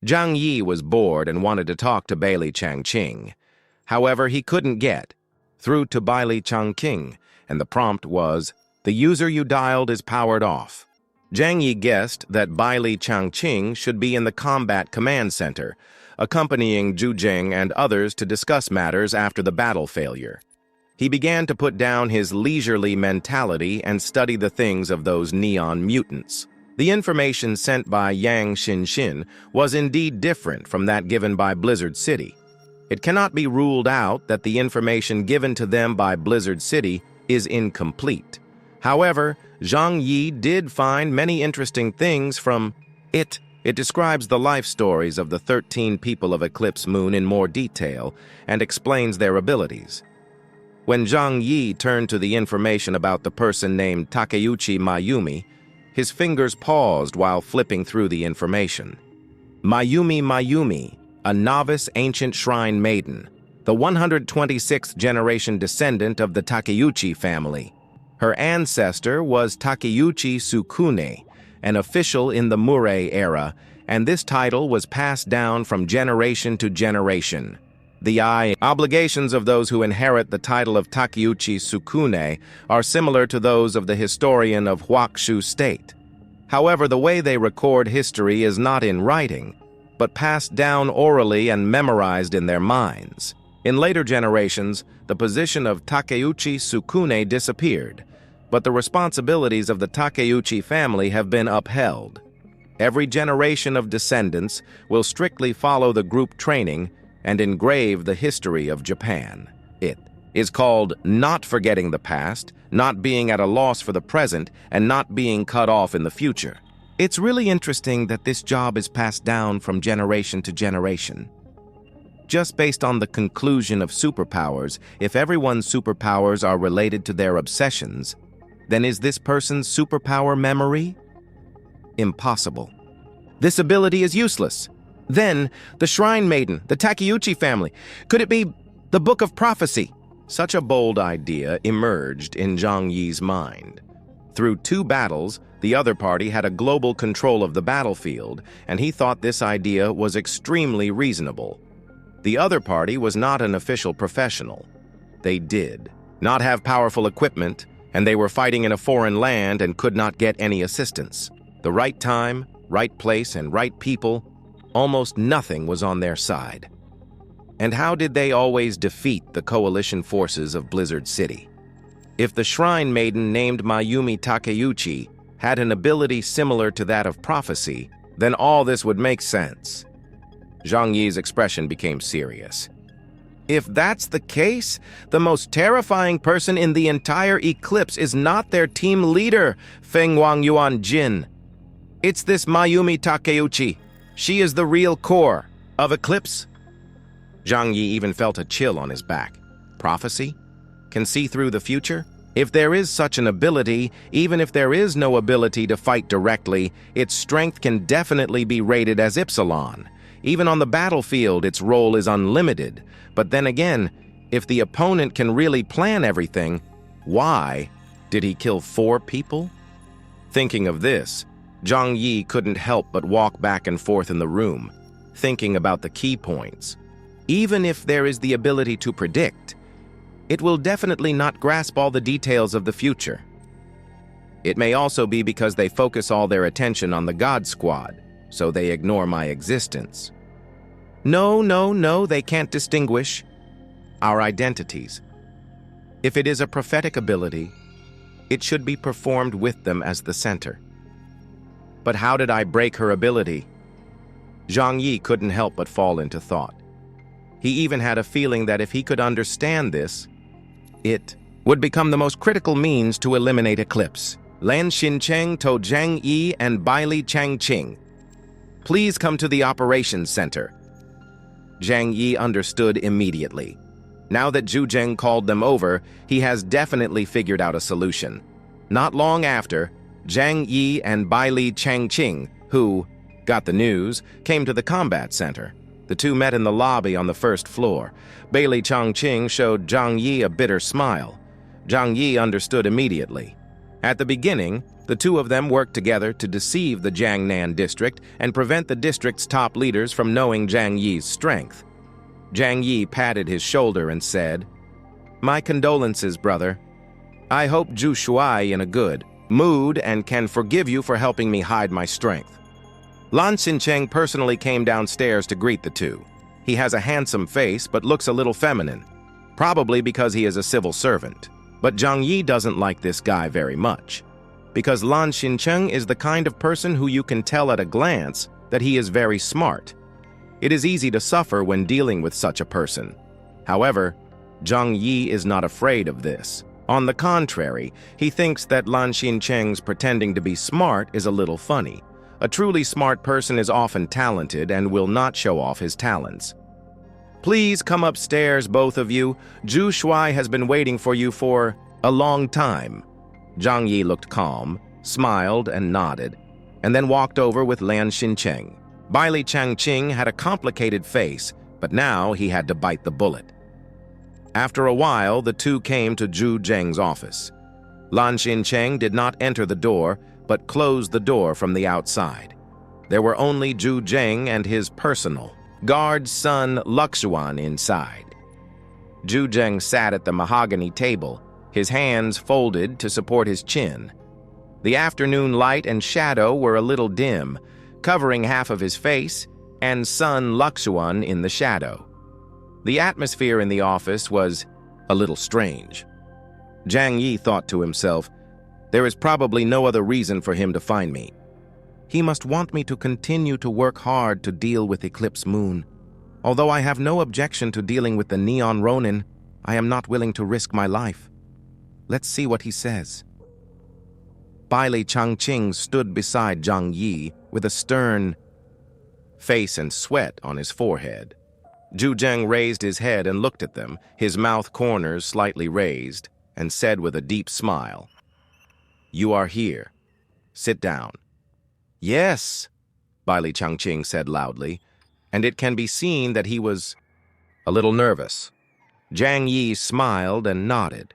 Zhang Yi was bored and wanted to talk to Bailey Changqing. However, he couldn't get through to Bailey Changqing, and the prompt was, "The user you dialed is powered off." Zhang Yi guessed that Bailey Changqing should be in the combat command center, accompanying Zhu Jing and others to discuss matters after the battle failure. He began to put down his leisurely mentality and study the things of those neon mutants. The information sent by Yang Xinxin was indeed different from that given by Blizzard City. It cannot be ruled out that the information given to them by Blizzard City is incomplete. However, Zhang Yi did find many interesting things from it. It describes the life stories of the 13 people of Eclipse Moon in more detail and explains their abilities. When Zhang Yi turned to the information about the person named Takeuchi Mayumi, his fingers paused while flipping through the information. Mayumi, a novice ancient shrine maiden, the 126th generation descendant of the Takeuchi family. Her ancestor was Takeuchi Sukune, an official in the Murei era, and this title was passed down from generation to generation. The obligations of those who inherit the title of Takeuchi Sukune are similar to those of the historian of Huakshu State. However, the way they record history is not in writing, but passed down orally and memorized in their minds. In later generations, the position of Takeuchi Sukune disappeared, but the responsibilities of the Takeuchi family have been upheld. Every generation of descendants will strictly follow the group training and engrave the history of Japan. It is called not forgetting the past, not being at a loss for the present, and not being cut off in the future. It's really interesting that this job is passed down from generation to generation. Just based on the conclusion of superpowers, if everyone's superpowers are related to their obsessions, then is this person's superpower memory? Impossible. This ability is useless. Then, the Shrine Maiden, the Takeuchi family. Could it be the Book of Prophecy? Such a bold idea emerged in Zhang Yi's mind. Through 2 battles, the other party had a global control of the battlefield, and he thought this idea was extremely reasonable. The other party was not an official professional. They did not have powerful equipment, and they were fighting in a foreign land and could not get any assistance. The right time, right place, and right people, almost nothing was on their side. And how did they always defeat the coalition forces of Blizzard City? If the Shrine Maiden named Mayumi Takeuchi had an ability similar to that of prophecy, then all this would make sense. Zhang Yi's expression became serious. If that's the case, the most terrifying person in the entire Eclipse is not their team leader, Feng Wangyuan Jin. It's this Mayumi Takeuchi. She is the real core of Eclipse. Zhang Yi even felt a chill on his back. Prophecy? Can see through the future? If there is such an ability, even if there is no ability to fight directly, its strength can definitely be rated as Epsilon. Even on the battlefield, its role is unlimited. But then again, if the opponent can really plan everything, why did he kill 4 people? Thinking of this, Zhang Yi couldn't help but walk back and forth in the room, thinking about the key points. Even if there is the ability to predict, it will definitely not grasp all the details of the future. It may also be because they focus all their attention on the God Squad, so they ignore my existence. No, they can't distinguish our identities. If it is a prophetic ability, it should be performed with them as the center. But how did I break her ability? Zhang Yi couldn't help but fall into thought. He even had a feeling that if he could understand this, it would become the most critical means to eliminate Eclipse. Lan Xincheng told Zhang Yi and Bailey Changqing, "Please come to the operations center." Zhang Yi understood immediately. Now that Zhu Jing called them over, he has definitely figured out a solution. Not long after, Zhang Yi and Bailey Changqing, who got the news, came to the combat center. The 2 met in the lobby on the 1st floor. Bailey Changqing showed Zhang Yi a bitter smile. Zhang Yi understood immediately. At the beginning, The two of them worked together to deceive the Jiangnan district and prevent the district's top leaders from knowing Zhang Yi's strength. Zhang Yi patted his shoulder and said, "My condolences, brother. I hope Zhu Shuai in a good mood and can forgive you for helping me hide my strength." Lan Xincheng personally came downstairs to greet the two. He has a handsome face but looks a little feminine, probably because he is a civil servant. But Zhang Yi doesn't like this guy very much, because Lan Xincheng is the kind of person who you can tell at a glance that he is very smart. It is easy to suffer when dealing with such a person. However, Zhang Yi is not afraid of this. On the contrary, he thinks that Lan Xincheng's pretending to be smart is a little funny. A truly smart person is often talented and will not show off his talents. "Please come upstairs, both of you. Zhu Shuai has been waiting for you for a long time." Zhang Yi looked calm, smiled and nodded, and then walked over with Lan Xincheng. Bailey Changqing had a complicated face, but now he had to bite the bullet. After a while, the two came to Zhu Zheng's office. Lan Xincheng did not enter the door, but closed the door from the outside. There were only Zhu Zheng and his personal guard son Luxuan inside. Zhu Zheng sat at the mahogany table, his hands folded to support his chin. The afternoon light and shadow were a little dim, covering half of his face, and son Luxuan in the shadow. The atmosphere in the office was a little strange. Zhang Yi thought to himself, "There is probably no other reason for him to find me. He must want me to continue to work hard to deal with Eclipse Moon. Although I have no objection to dealing with the Neon Ronin, I am not willing to risk my life. Let's see what he says." Bailey Changqing stood beside Zhang Yi with a stern face and sweat on his forehead. Zhu Zheng raised his head and looked at them, his mouth corners slightly raised, and said with a deep smile, "You are here. Sit down." "Yes," Bailey Changqing said loudly, and it can be seen that he was a little nervous. Zhang Yi smiled and nodded.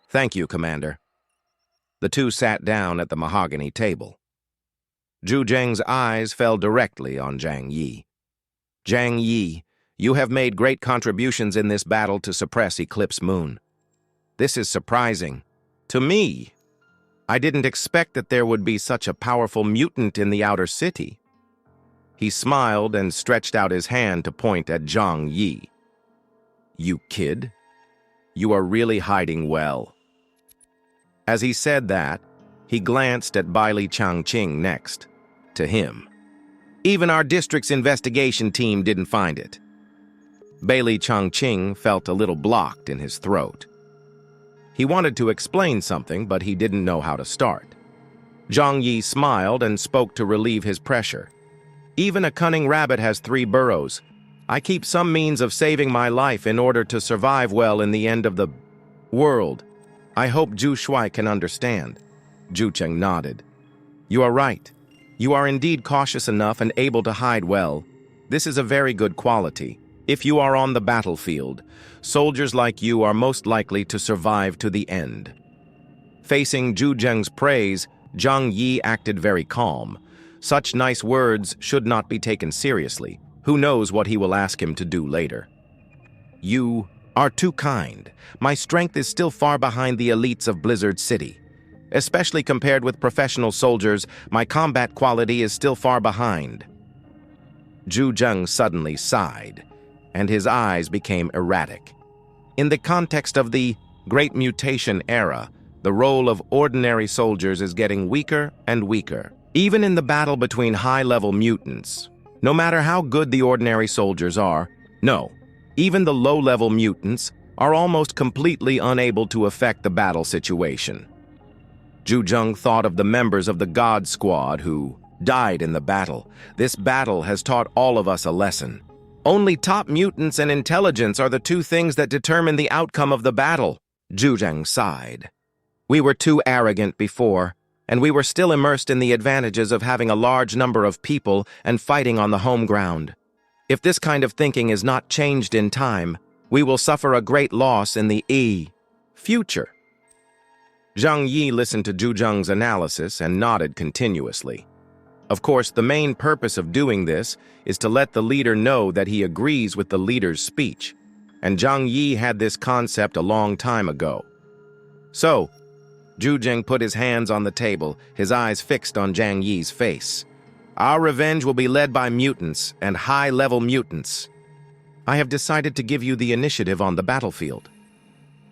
"Thank you, Commander." The two sat down at the mahogany table. Zhu Zheng's eyes fell directly on Zhang Yi. "Zhang Yi, you have made great contributions in this battle to suppress Eclipse Moon. This is surprising. To me, I didn't expect that there would be such a powerful mutant in the outer city." He smiled and stretched out his hand to point at Zhang Yi. "You kid, you are really hiding well." As he said that, he glanced at Bailey Changqing next, to him. "Even our district's investigation team didn't find it." Bailey Changqing felt a little blocked in his throat. He wanted to explain something, but he didn't know how to start. Zhang Yi smiled and spoke to relieve his pressure. "Even a cunning rabbit has 3 burrows. I keep some means of saving my life in order to survive well in the end of the world. I hope Zhu Shuai can understand." Zhu Zheng nodded. "You are right. You are indeed cautious enough and able to hide well. This is a very good quality. If you are on the battlefield, soldiers like you are most likely to survive to the end." Facing Zhu Zheng's praise, Zhang Yi acted very calm. Such nice words should not be taken seriously. Who knows what he will ask him to do later. "You are too kind. My strength is still far behind the elites of Blizzard City. Especially compared with professional soldiers, my combat quality is still far behind." Zhu Zheng suddenly sighed, and his eyes became erratic. In the context of the Great Mutation era, the role of ordinary soldiers is getting weaker and weaker. Even in the battle between high-level mutants, no matter how good the ordinary soldiers are, no, even the low-level mutants are almost completely unable to affect the battle situation. Zhu Zheng thought of the members of the God Squad who died in the battle. This battle has taught all of us a lesson. Only top mutants and intelligence are the two things that determine the outcome of the battle. Zhu Zheng sighed. "We were too arrogant before, and we were still immersed in the advantages of having a large number of people and fighting on the home ground. If this kind of thinking is not changed in time, we will suffer a great loss in the future." Zhang Yi listened to Zhu Zheng's analysis and nodded continuously. Of course, the main purpose of doing this is to let the leader know that he agrees with the leader's speech, and Zhang Yi had this concept a long time ago. So, Zhu Zheng put his hands on the table, his eyes fixed on Zhang Yi's face. Our revenge will be led by mutants and high-level mutants. I have decided to give you the initiative on the battlefield.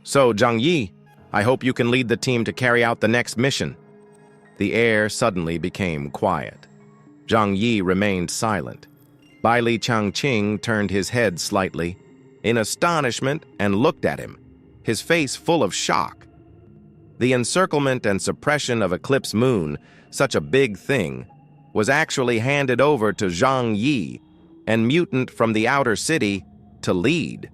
So, Zhang Yi, I hope you can lead the team to carry out the next mission. The air suddenly became quiet. Zhang Yi remained silent. Baili Changqing turned his head slightly, in astonishment, and looked at him, his face full of shock. The encirclement and suppression of Eclipse Moon, such a big thing, was actually handed over to Zhang Yi, and mutant from the outer city, to lead.